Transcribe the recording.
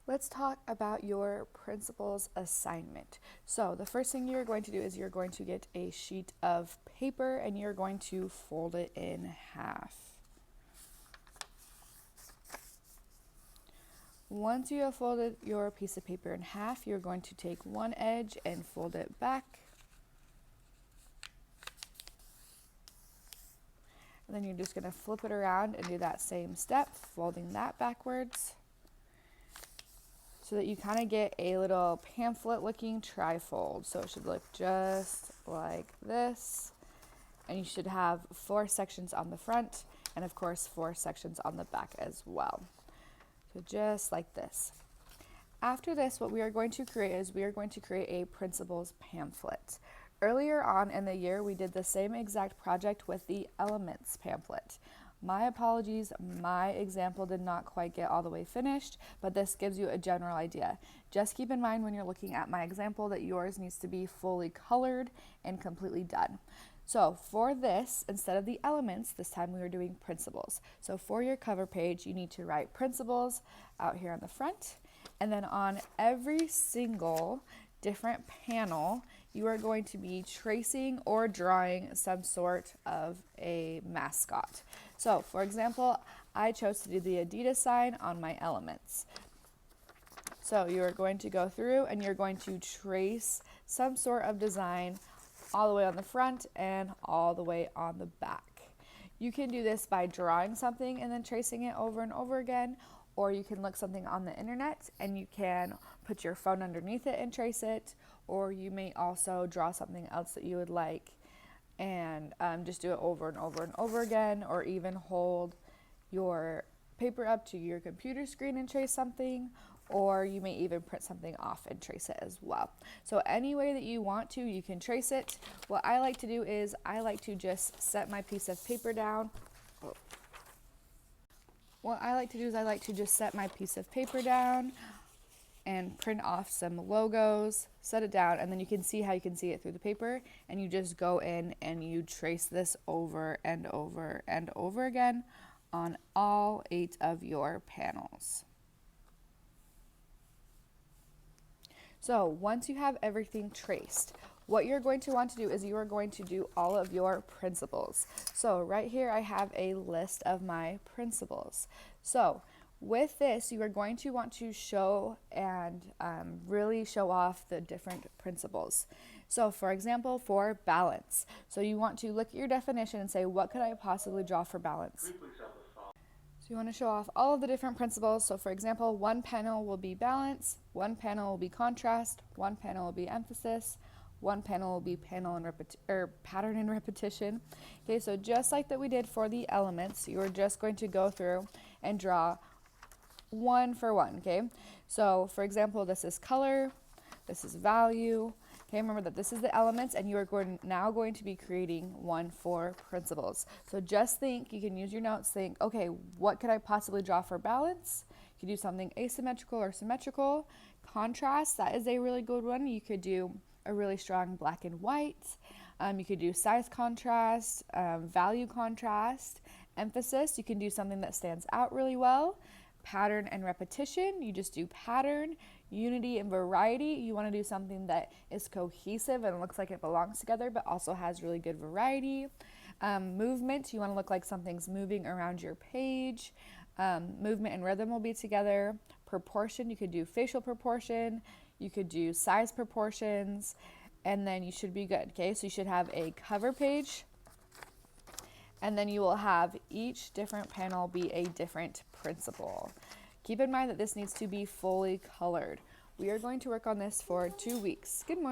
Let's talk about your principles assignment. So the first thing you're going to do is you're going to get a sheet of paper and you're going to fold it in half. Once you have folded your piece of paper in half, you're going to take one edge and fold it back. And then you're just going to flip it around and do that same step, folding that backwards, so that you kind of get a little pamphlet looking trifold. So it should look just like this. And you should have 4 sections on the front and of course 4 sections on the back as well. So just like this. After this, what we are going to create is we are going to create a principles pamphlet. Earlier on in the year, we did the same exact project with the elements pamphlet. My apologies, my example did not quite get all the way finished, but this gives you a general idea. Just keep in mind when you're looking at my example that yours needs to be fully colored and completely done. So for this, instead of the elements, this time we were doing principles. So for your cover page, you need to write principles out here on the front, and then on every single different panel, you are going to be tracing or drawing some sort of a mascot. So for example, I chose to do the Adidas sign on my elements. So you are going to go through and you're going to trace some sort of design all the way on the front and all the way on the back. You can do this by drawing something and then tracing it over and over again, or you can look something on the internet and you can put your phone underneath it and trace it, or you may also draw something else that you would like and just do it over and over and over again, or even hold your paper up to your computer screen and trace something, or you may even print something off and trace it as well. So any way that you want to, you can trace it. What I like to do is I like to just set my piece of paper down. What I like to do is I like to just set my piece of paper down and print off some logos, set it down, and then you can see how you can see it through the paper, and you just go in and you trace this over and over and over again on all 8 of your panels. So once you have everything traced, what you're going to want to do is you are going to do all of your principles. So right here I have a list of my principles. So with this, you are going to want to show and really show off the different principles. So for example, for balance. So you want to look at your definition and say, what could I possibly draw for balance? So you want to show off all of the different principles. So for example, one panel will be balance, one panel will be contrast, one panel will be emphasis, one panel will be pattern and repetition. Okay, so just like that we did for the elements, you're just going to go through and draw one for one, okay? So for example, this is color, this is value. Okay, remember that this is the elements, and you are now going to be creating one for principles. So just think, you can use your notes, think, okay, what could I possibly draw for balance? You could do something asymmetrical or symmetrical. Contrast, that is a really good one. You could do a really strong black and white. You could do size contrast, value contrast. Emphasis, you can do something that stands out really well. Pattern and repetition, you just do pattern. Unity and variety, you want to do something that is cohesive and looks like it belongs together but also has really good variety. Movement, you want to look like something's moving around your page. Movement and rhythm will be together. Proportion, you could do facial proportion, you could do size proportions, and then you should be good. Okay, so you should have a cover page, and then you will have each different panel be a different principle. Keep in mind that this needs to be fully colored. We are going to work on this for 2 weeks. Good morning.